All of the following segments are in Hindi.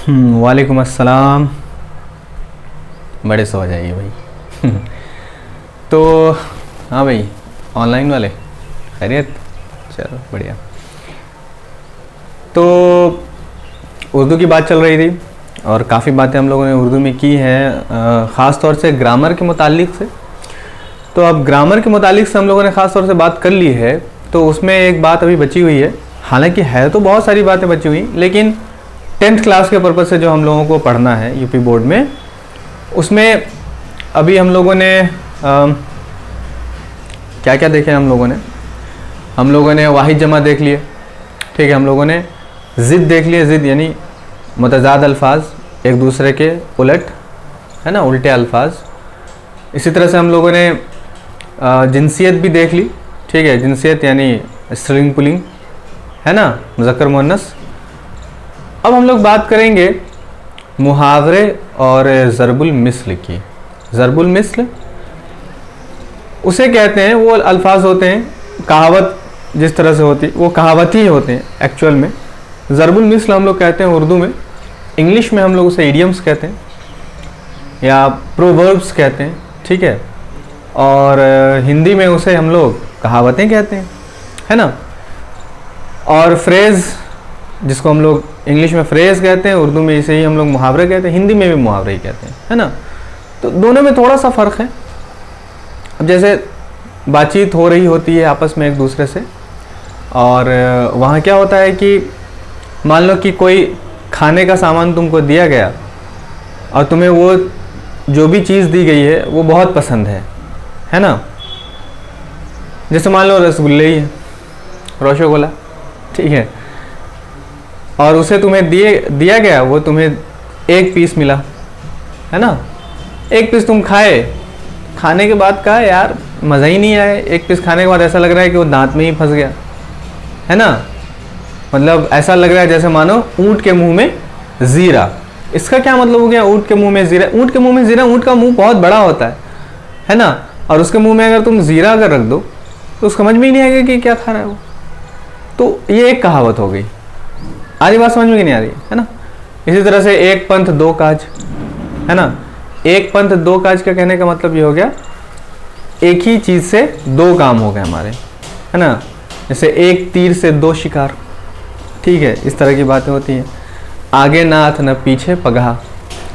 वालेकुम अस्सलाम। बड़े सो जाइए भाई। तो हाँ भाई, ऑनलाइन वाले खैरियत, चलो बढ़िया। तो उर्दू की बात चल रही थी और काफ़ी बातें हम लोगों ने उर्दू में की हैं, ख़ास तौर से ग्रामर के मुतालिक से। तो अब ग्रामर के मुतालिक से हम लोगों ने ख़ास तौर से बात कर ली है, तो उसमें एक बात अभी बची हुई है। हालांकि है तो बहुत सारी बातें बची हुई, लेकिन 10th क्लास के पर्पज़ से जो हम लोगों को पढ़ना है यूपी बोर्ड में, उसमें अभी हम लोगों ने क्या क्या देखे। हम लोगों ने वाहिद जमा देख लिए, ठीक है। हम लोगों ने ज़िद देख लिए, ज़िद यानी मुतज़ाद अल्फाज, एक दूसरे के उलट, है ना, उल्टे अल्फाज। इसी तरह से हम लोगों ने जिनसियत भी देख ली, ठीक है। जिनसियत यानी स्त्रीलिंग पुल्लिंग, है ना, मुज़क्कर मुअन्नस। अब हम लोग बात करेंगे मुहावरे और ज़रबुल मिस्ल की। ज़रबुल मिस्ल उसे कहते हैं, वो अल्फाज होते हैं, कहावत जिस तरह से होती वो कहावत ही होते हैं एक्चुअल में। ज़रबुल मिस्ल हम लोग कहते हैं उर्दू में, इंग्लिश में हम लोग उसे इडियम्स कहते हैं या प्रोवर्ब्स कहते हैं, ठीक है। और हिंदी में उसे हम लोग कहावतें कहते हैं, है ना। और फ्रेज़, जिसको हम लोग इंग्लिश में फ्रेज़ कहते हैं, उर्दू में इसे ही हम लोग मुहावरे कहते हैं, हिंदी में भी मुहावरे ही कहते हैं, है ना। तो दोनों में थोड़ा सा फ़र्क है। अब जैसे बातचीत हो रही होती है आपस में एक दूसरे से, और वहाँ क्या होता है कि मान लो कि कोई खाने का सामान तुमको दिया गया और तुम्हें वो जो भी चीज़ दी गई है वो बहुत पसंद है ना। जैसे मान लो रसगुल्ले ही है, रसगुल्ला, ठीक है, और उसे तुम्हें दिया गया, वो तुम्हें एक पीस मिला, है ना। एक पीस तुम खाने के बाद कहा यार मज़ा ही नहीं आया। एक पीस खाने के बाद ऐसा लग रहा है कि वो दांत में ही फंस गया, है ना। मतलब ऐसा लग रहा है जैसे मानो ऊँट के मुंह में ज़ीरा। इसका क्या मतलब हो गया, ऊँट के मुंह में ज़ीरा? ऊँट के मुंह में ज़ीरा, ऊँट का मुंह बहुत बड़ा होता है ना। और उसके मुंह में अगर तुम ज़ीरा अगर रख दो तो समझ में ही नहीं आएगा कि क्या खा रहा है वो। तो ये एक कहावत हो गई। आधी बात समझ में कि नहीं आ रही है ना। इसी तरह से एक पंथ दो काज, है ना। एक पंथ दो काज का कहने का मतलब ये हो गया, एक ही चीज़ से दो काम हो गए हमारे, है ना। जैसे एक तीर से दो शिकार, ठीक है। इस तरह की बातें होती हैं। आगे नाथ न पीछे पगहा,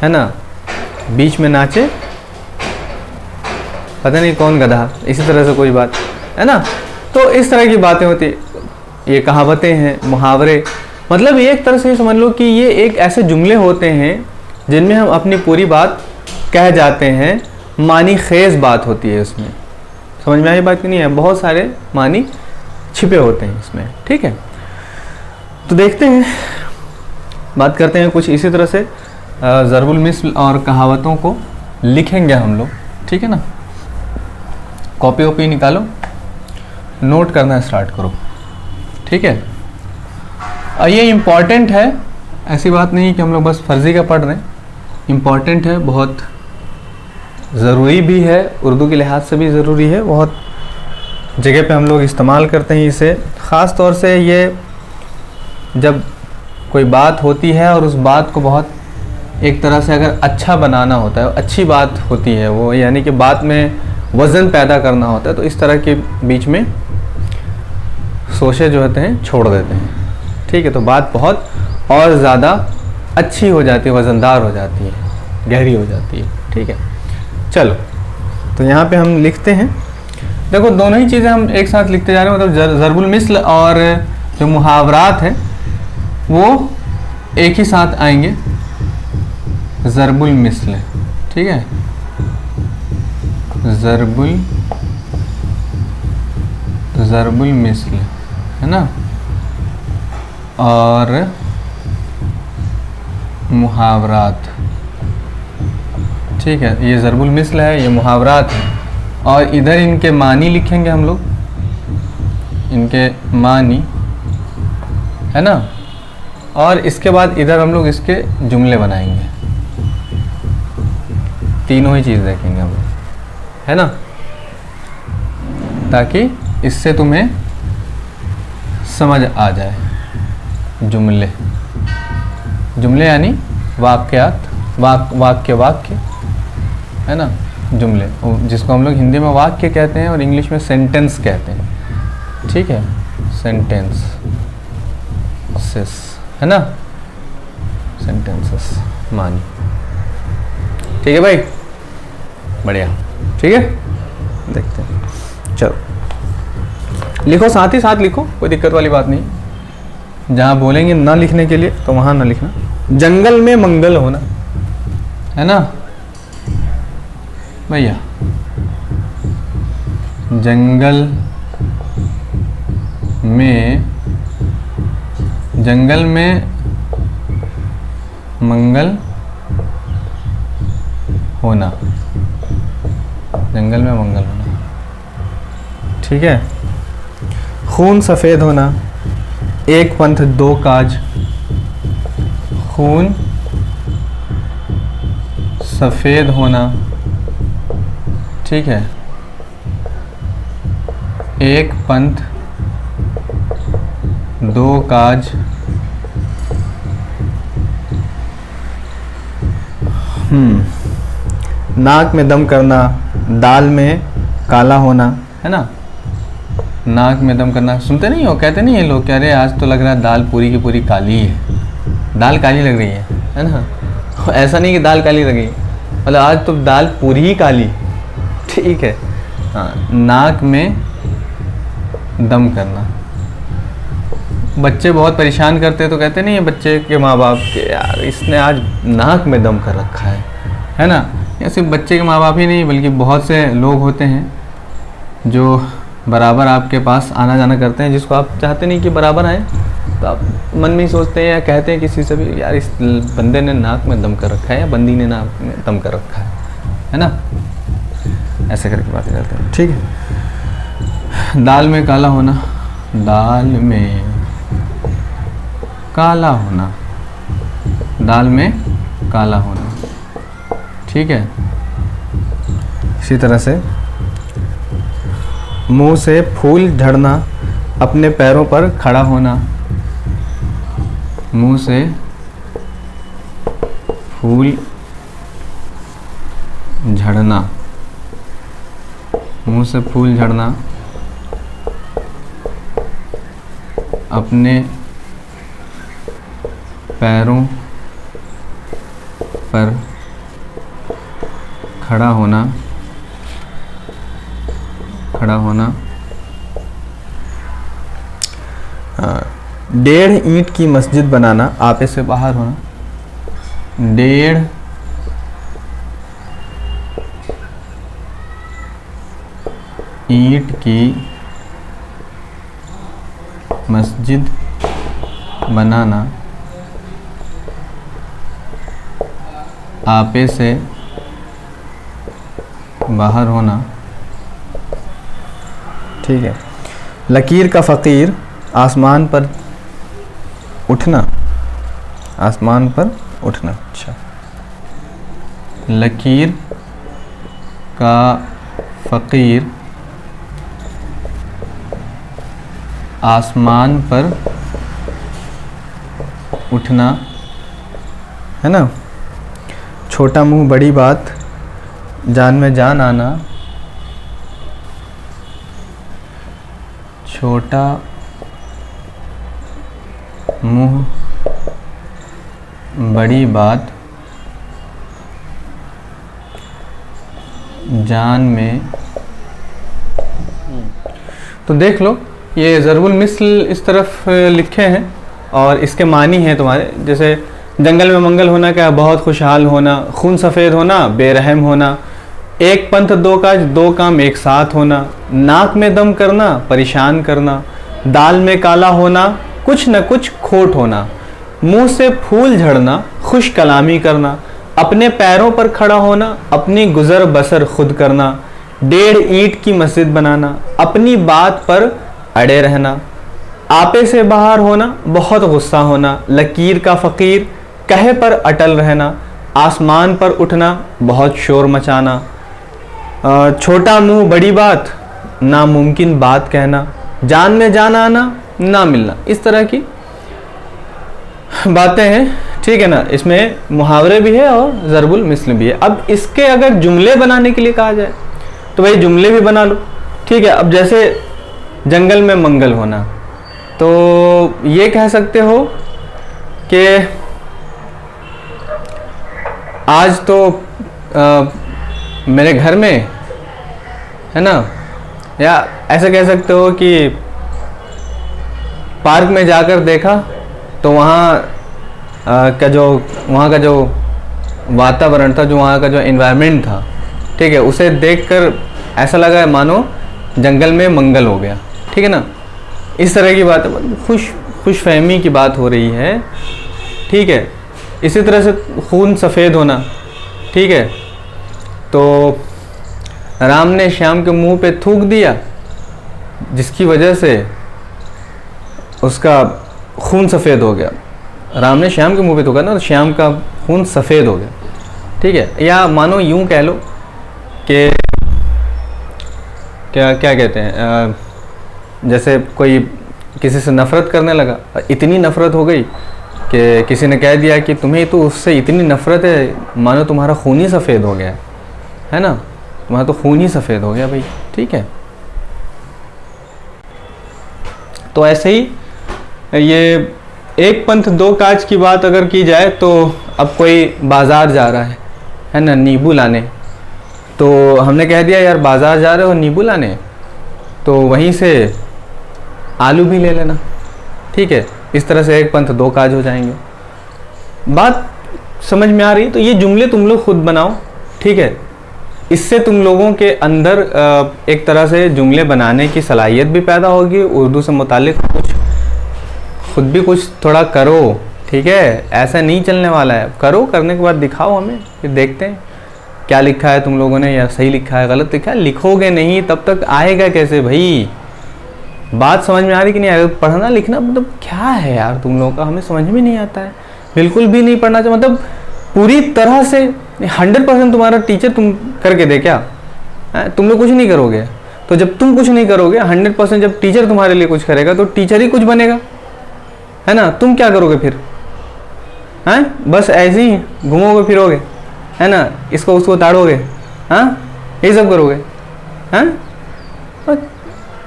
है ना, बीच में नाचे पता नहीं कौन गधा, इसी तरह से कोई बात, है ना। तो इस तरह की बातें होती, ये कहावतें हैं, मुहावरे। मतलब एक तरह से समझ लो कि ये एक ऐसे जुमले होते हैं जिनमें हम अपनी पूरी बात कह जाते हैं, मानी खेज बात होती है उसमें। समझ में आई बात कि नहीं है? बहुत सारे मानी छिपे होते हैं इसमें, ठीक है। तो देखते हैं, बात करते हैं कुछ इसी तरह से। ज़रबुल मिस्ल और कहावतों को लिखेंगे हम लोग, ठीक है ना। कॉपी वॉपी निकालो, नोट करना स्टार्ट करो, ठीक है। ये इम्पॉर्टेंट है, ऐसी बात नहीं कि हम लोग बस फर्जी का पढ़ रहे हैं। इम्पॉर्टेंट है, बहुत ज़रूरी भी है, उर्दू के लिहाज से भी ज़रूरी है। बहुत जगह पे हम लोग इस्तेमाल करते हैं इसे। ख़ास तौर से ये जब कोई बात होती है और उस बात को बहुत एक तरह से अगर अच्छा बनाना होता है, अच्छी बात होती है वो, यानी कि बात में वज़न पैदा करना होता है, तो इस तरह के बीच में सोचे जो होते हैं छोड़ देते हैं, ठीक है। तो बात बहुत और ज़्यादा अच्छी हो जाती है, वज़नदार हो जाती है, गहरी हो जाती है, ठीक है। चलो, तो यहाँ पे हम लिखते हैं। देखो दोनों ही चीज़ें हम एक साथ लिखते जा रहे हैं, मतलब ज़रबुल मिस्ल और जो मुहावरात हैं वो एक ही साथ आएंगे। ज़रबुल मिस्ल, ठीक है, ज़रबुल मिस्ल, है ना। और मुहावरात, ठीक है। ये ज़रबुल मिस्ल है, ये मुहावरात है। और इधर इनके मानी लिखेंगे हम लोग, इनके मानी, है ना। और इसके बाद इधर हम लोग इसके जुमले बनाएंगे। तीनों ही चीज़ देखेंगे हम लोग, है ना, ताकि इससे तुम्हें समझ आ जाए। जुमले, जुमले यानी वाक्यात, वाक्य है ना, जुमले, जिसको हम लोग हिंदी में वाक्य कहते हैं और इंग्लिश में सेंटेंस कहते हैं, ठीक है, सेंटेंसेस है ना, सेंटेंसेस मानी, ठीक है भाई, बढ़िया, ठीक है, देखते हैं, चलो लिखो, साथ ही साथ लिखो, कोई दिक्कत वाली बात नहीं। जहाँ बोलेंगे ना लिखने के लिए तो वहाँ ना लिखना। जंगल में मंगल होना, है ना भैया, जंगल में मंगल होना, जंगल में मंगल होना, ठीक है। खून सफ़ेद होना, एक पंथ दो काज, खून सफ़ेद होना, ठीक है, एक पंथ दो काज, नाक में दम करना, दाल में काला होना, है ना, नाक में दम करना, सुनते नहीं हो, कहते नहीं है लोग, कह रहे आज तो लग रहा है दाल पूरी की पूरी काली है, दाल काली लग रही है ना, ऐसा नहीं कि दाल काली लग रही है, मतलब आज तो दाल पूरी ही काली, ठीक है। हाँ, नाक में दम करना, बच्चे बहुत परेशान करते हैं तो कहते नहीं है बच्चे के माँ बाप के, यार इसने आज नाक में दम कर रखा है ना। या सिर्फ बच्चे के माँ बाप ही नहीं बल्कि बहुत से लोग होते हैं जो बराबर आपके पास आना जाना करते हैं, जिसको आप चाहते नहीं कि बराबर आए, तो आप मन में ही सोचते हैं या कहते हैं किसी से भी, यार इस बंदे ने नाक में दम कर रखा है या बंदी ने नाक में दम कर रखा है ना, ऐसे करके बातें करते हैं, ठीक है। दाल में काला होना, दाल में काला होना, दाल में काला होना, ठीक है। इसी तरह से मुंह से फूल झड़ना, अपने पैरों पर खड़ा होना, मुंह से फूल झड़ना, मुंह से फूल झड़ना, अपने पैरों पर खड़ा होना, खड़ा होना। 1.5 ईंट की मस्जिद बनाना, आपे से बाहर होना, 1.5 ईंट की मस्जिद बनाना, आपे से बाहर होना, ठीक है। लकीर का फ़कीर, आसमान पर उठना, आसमान पर उठना, अच्छा। लकीर का फ़कीर, आसमान पर उठना, है ना। छोटा मुंह बड़ी बात, जान में जान आना, छोटा मुंह बड़ी बात, जान में। तो देख लो, ये ज़रूल मिसल इस तरफ लिखे हैं और इसके मानी हैं तुम्हारे, जैसे जंगल में मंगल होना क्या, बहुत खुशहाल होना, खून सफ़ेद होना, बेरहम होना, एक पंथ दो काज, दो काम एक साथ होना, नाक में दम करना, परेशान करना, दाल में काला होना, कुछ न कुछ खोट होना, मुंह से फूल झड़ना, खुश कलामी करना, अपने पैरों पर खड़ा होना, अपनी गुजर बसर खुद करना, 1.5 ईंट की मस्जिद बनाना, अपनी बात पर अड़े रहना, आपे से बाहर होना, बहुत गुस्सा होना, लकीर का फ़कीर, कहे पर अटल रहना, आसमान पर उठना, बहुत शोर मचाना, छोटा मुंह बड़ी बात, नामुमकिन बात कहना, जान में जान आना, ना मिलना, इस तरह की बातें हैं, ठीक है ना, इसमें मुहावरे भी है और ज़रबुल मिस्ल भी है। अब इसके अगर जुमले बनाने के लिए कहा जाए तो भाई जुमले भी बना लो, ठीक है। अब जैसे जंगल में मंगल होना, तो ये कह सकते हो कि आज तो मेरे घर में, है ना, या ऐसे कह सकते हो कि पार्क में जाकर देखा तो वहाँ वहाँ का जो वातावरण था, जो वहाँ का जो एनवायरनमेंट था, ठीक है, उसे देखकर ऐसा लगा मानो जंगल में मंगल हो गया, ठीक है ना। इस तरह की बात है, खुश फहमी की बात हो रही है, ठीक है। इसी तरह से खून सफ़ेद होना, ठीक है, तो राम ने श्याम के मुंह पे थूक दिया, जिसकी वजह से उसका खून सफ़ेद हो गया। राम ने श्याम के मुंह पे थूका ना, तो श्याम का खून सफ़ेद हो गया, ठीक है। या मानो यूं कह लो कि क्या कहते हैं, जैसे कोई किसी से नफ़रत करने लगा, इतनी नफ़रत हो गई कि किसी ने कह दिया कि तुम्हें तो उससे इतनी नफ़रत है मानो तुम्हारा खून ही सफ़ेद हो गया है ना, तुम्हारा तो खून ही सफ़ेद हो गया भाई, ठीक है। तो ऐसे ही ये एक पंथ दो काज की बात अगर की जाए तो अब कोई बाज़ार जा रहा है ना, नींबू लाने, तो हमने कह दिया यार बाज़ार जा रहे हो नींबू लाने, तो वहीं से आलू भी ले लेना, ठीक है। इस तरह से एक पंथ दो काज हो जाएंगे। बात समझ में आ रही है? तो ये जुमले तुम लोग खुद बनाओ, ठीक है। इससे तुम लोगों के अंदर एक तरह से जुमले बनाने की सलाहियत भी पैदा होगी, उर्दू से मुतालिक कुछ खुद भी कुछ थोड़ा करो, ठीक है। ऐसा नहीं चलने वाला है, करो, करने के बाद दिखाओ हमें, फिर देखते हैं क्या लिखा है तुम लोगों ने, या सही लिखा है गलत लिखा है। लिखोगे नहीं तब तक आएगा कैसे भाई? बात समझ में आ रही कि नहीं? अगर पढ़ना लिखना मतलब क्या है यार तुम लोगों का, हमें समझ में नहीं आता है, बिल्कुल भी नहीं पढ़ना चाहिए। मतलब पूरी तरह से 100% तुम्हारा टीचर तुम करके दे क्या? तुम लोग कुछ नहीं करोगे, तो जब तुम कुछ नहीं करोगे 100% जब टीचर तुम्हारे लिए कुछ करेगा तो टीचर ही कुछ बनेगा, है ना। तुम क्या करोगे फिर? हैं, बस ऐसे ही घूमोगे फिरोगे, है ना, इसको उसको ताड़ोगे, हाँ, यही सब करोगे, हैं।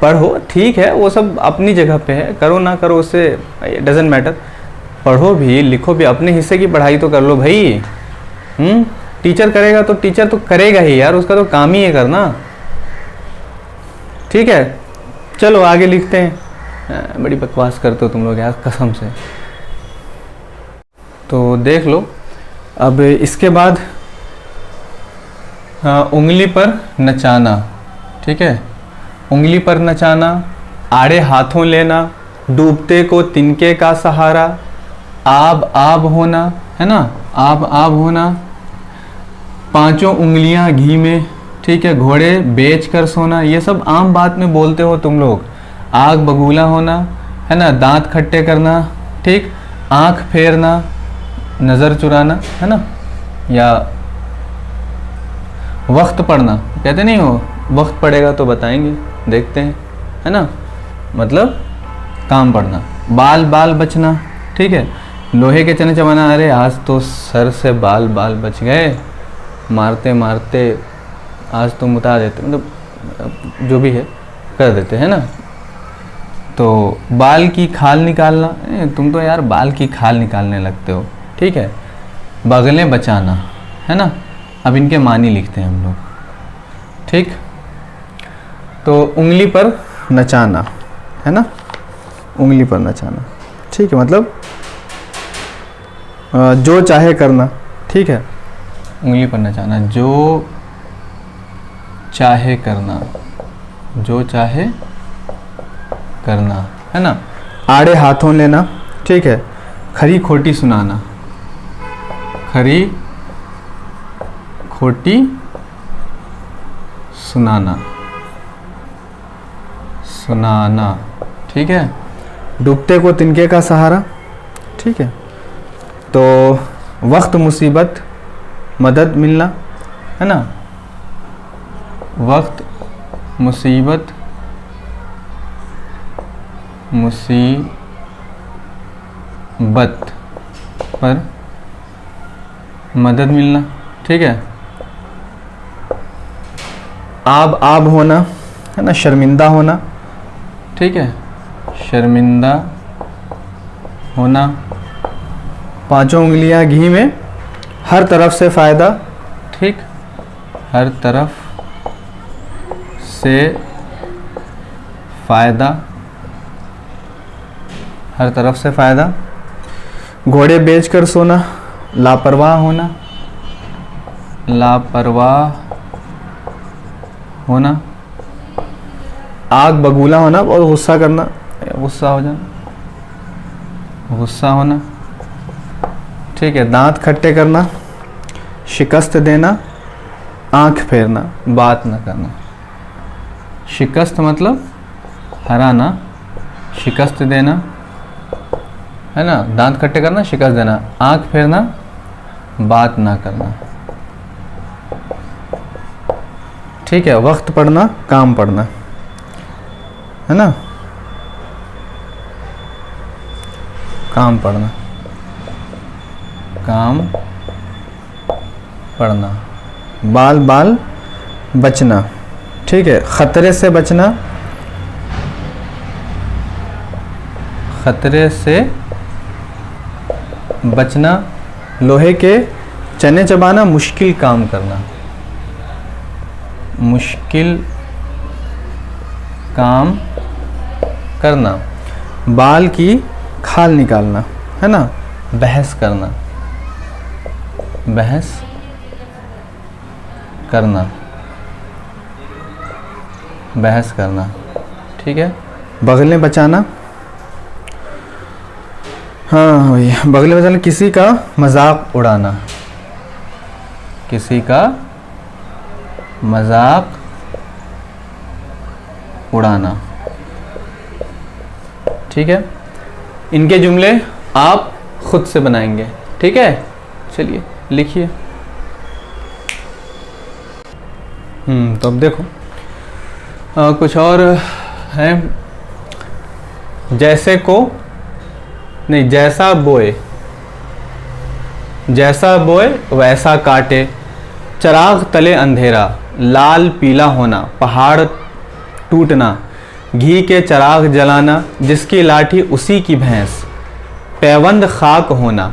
पढ़ो, ठीक है, वो सब अपनी जगह पे है, करो ना करो उससे डजेंट मैटर। पढ़ो भी, लिखो भी, अपने हिस्से की पढ़ाई तो कर लो भाई। टीचर करेगा तो टीचर तो करेगा ही यार, उसका तो काम ही है करना, ठीक है। चलो आगे लिखते हैं। बड़ी बकवास करते हो तुम लोग यार, कसम से। तो देख लो अब इसके बाद उंगली पर नचाना, ठीक है। उंगली पर नचाना, आड़े हाथों लेना, डूबते को तिनके का सहारा, आब आब होना, है ना, आब आब होना, पांचों उंगलियां घी में, ठीक है, घोड़े बेच कर सोना। ये सब आम बात में बोलते हो तुम लोग। आग बगूला होना, है ना, दांत खट्टे करना, ठीक, आंख फेरना, नज़र चुराना, है ना, या वक्त पढ़ना, कहते नहीं हो वक्त पड़ेगा तो बताएंगे, देखते हैं, है ना, मतलब काम पढ़ना। बाल बाल बचना, ठीक है, लोहे के चने चबाना। अरे आज तो सर से बाल बाल बच गए, मारते मारते आज तो मुता देते, मतलब जो भी है कर देते, है ना। तो बाल की खाल निकालना, तुम तो यार बाल की खाल निकालने लगते हो, ठीक है। बगलें बचाना, है ना। अब इनके मानी लिखते हैं हम लोग, ठीक। तो उंगली पर नचाना, है ना, उंगली पर नचाना, ठीक है, मतलब जो चाहे करना, ठीक है। उंगली पर नचाना, जो चाहे करना, जो चाहे करना, है ना। आड़े हाथों लेना, ठीक है। खरी खोटी सुनाना, खरी खोटी सुनाना, सुनाना, ठीक है। डूबते को तिनके का सहारा, ठीक है। तो वक्त मुसीबत मदद मिलना, है ना, वक्त मुसीबत मुसीबत पर मदद मिलना, ठीक है। आब होना, है ना, शर्मिंदा होना, ठीक है, शर्मिंदा होना। 5 उंगलियां घी में, हर तरफ से फ़ायदा, ठीक, हर तरफ से फ़ायदा, हर तरफ से फ़ायदा। घोड़े बेचकर सोना, लापरवाह होना, लापरवाह होना। आग बबूला होना और गुस्सा करना, गुस्सा हो जाना, गुस्सा होना, ठीक है। दांत खट्टे करना, शिकस्त देना, आंख फेरना, बात न करना। शिकस्त मतलब हराना, शिकस्त देना, है ना, दांत खट्टे करना, शिकस्त देना, आंख फेरना, बात ना करना, ठीक है। वक्त पढ़ना, काम पढ़ना, है ना, काम पढ़ना, काम पढ़ना। बाल बाल बचना, ठीक है। खतरे से बचना, खतरे से बचना। लोहे के चने चबाना, मुश्किल काम करना, मुश्किल काम करना। बाल की खाल निकालना, है ना, बहस करना, बहस करना, बहस करना, ठीक है। बगलें बचाना, हाँ भैया, बगलें बचाना। किसी का मजाक उड़ाना, किसी का मजाक उड़ाना, ठीक है। इनके जुमले आप खुद से बनाएंगे, ठीक है। चलिए लिखिए। तो अब देखो कुछ और है। जैसे को नहीं, जैसा बोए, जैसा बोए वैसा काटे। चिराग तले अंधेरा, लाल पीला होना, पहाड़ टूटना। घी के चिराग जलाना, जिसकी लाठी उसी की भैंस। पैबंद खाक होना,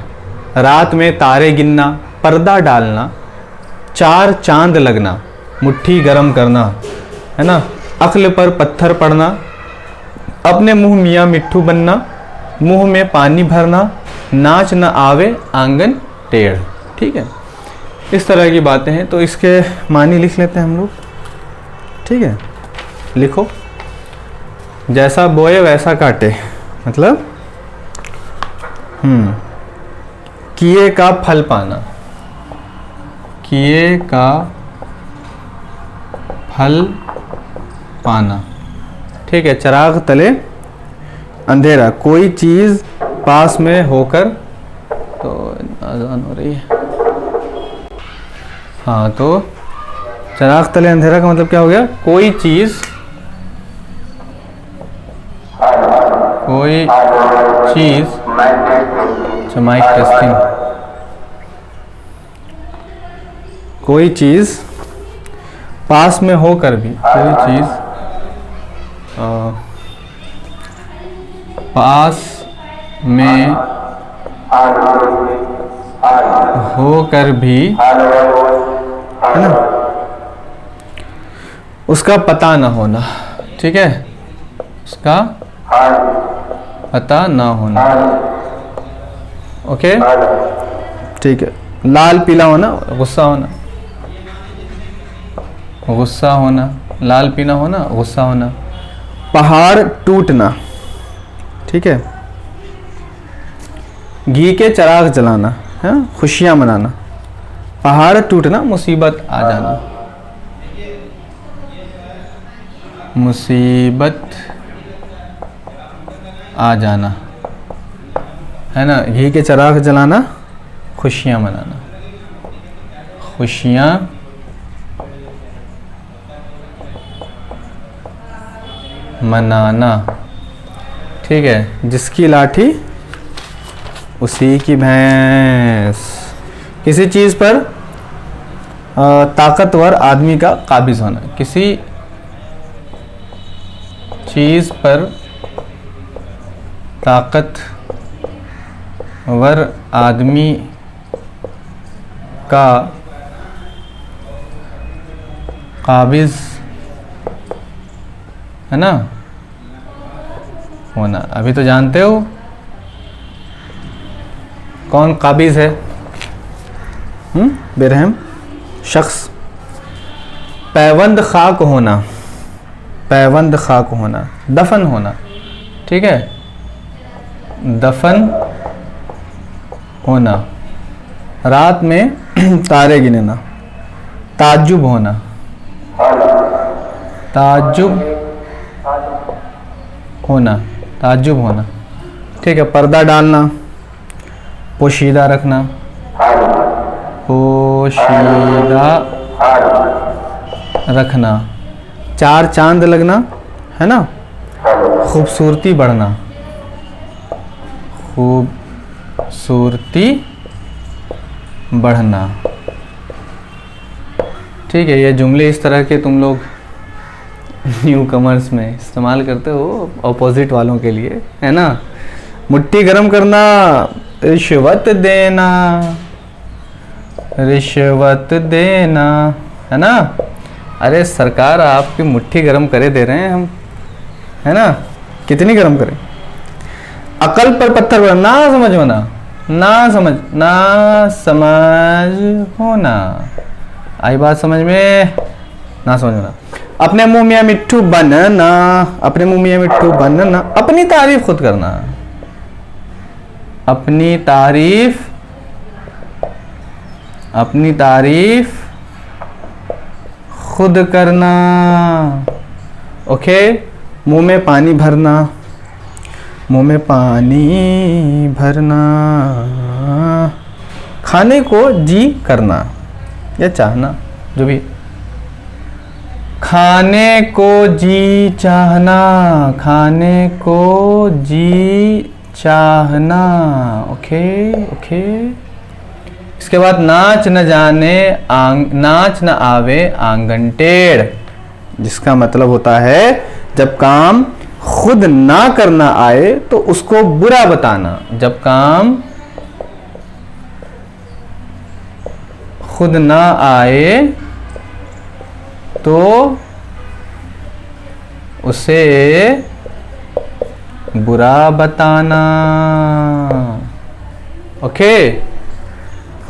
रात में तारे गिनना, पर्दा डालना। 4 चांद लगना, मुट्ठी गरम करना, है ना। अक्ल पर पत्थर पड़ना, अपने मुंह मियाँ मिट्ठू बनना। मुंह में पानी भरना, नाच न आवे आंगन टेढ़, ठीक है। इस तरह की बातें हैं। तो इसके मानी लिख लेते हैं हम लोग, ठीक है। लिखो। जैसा बोए वैसा काटे, मतलब किए का फल पाना, किए का फल पाना, ठीक है। चिराग तले अंधेरा, कोई चीज़ पास में होकर, तो आज़ान हो रही है। हाँ, तो चिराग तले अंधेरा का मतलब क्या हो गया? कोई चीज़, कोई चीज़, अच्छा माइक टेस्टिंग। कोई चीज़ पास में होकर भी, कोई चीज़ पास में होकर भी, है ना, उसका पता ना होना, ठीक है। उसका पता ना होना, ओके, ठीक है। लाल पीला होना, गुस्सा होना, गुस्सा होना, लाल पीला होना, गुस्सा होना। पहाड़ टूटना, ठीक है। घी के चिराग जलाना, है, खुशियां मनाना। पहाड़ टूटना, मुसीबत आ जाना, मुसीबत आ जाना, है ना। घी के चिराग जलाना, खुशियां मनाना, खुशियां मनाना, ठीक है। जिसकी लाठी उसी की भैंस। किसी चीज़ पर ताकतवर आदमी का काबिज होना, किसी चीज़ पर ताकतवर आदमी का काबिज है ना होना। अभी तो जानते हो कौन काबिज है, बेरहम शख्स। पैवंद खाक होना, पैवंद खाक होना, दफन होना, ठीक है, दफन होना। रात में तारे गिनना, ताज्जुब होना, ताज्जुब होना, ताज्जुब होना, ठीक है। पर्दा डालना, पोशीदा रखना, पोशीदा रखना। चार चांद लगना, है ना। खूबसूरती बढ़ना, खूबसूरती बढ़ना, ठीक है। ये जुमले इस तरह के तुम लोग न्यू कमर्स में इस्तेमाल करते हो ऑपोजिट वालों के लिए, है ना। मुट्ठी गरम करना, रिश्वत देना, रिश्वत देना, है ना। अरे सरकार आपकी मुट्ठी गरम करे दे रहे हैं हम, है ना, कितनी गरम करें। अकल पर पत्थर पड़ना, ना समझ होना, ना समझ होना। आई बात समझ में, ना समझ होना। अपने मुंह में मिट्ठू बनना, अपने मुंह में मिट्ठू बनना। अपनी तारीफ खुद करना, अपनी तारीफ, अपनी तारीफ खुद करना, ओके। मुंह में पानी भरना, मुंह में पानी भरना। खाने को जी करना या चाहना, जो भी। खाने को जी चाहना, खाने को जी चाहना, ओके ओके। इसके बाद नाच न जाने नाच न आवे आंगन टेढ़, जिसका मतलब होता है जब काम खुद ना करना आए तो उसको बुरा बताना। जब काम खुद ना आए तो उसे बुरा बताना, ओके।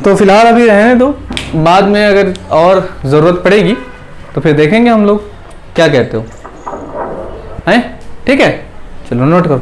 तो फिलहाल अभी रहने दो, बाद में अगर और ज़रूरत पड़ेगी तो फिर देखेंगे हम लोग, क्या कहते हो, हैं? ठीक है, चलो नोट करो।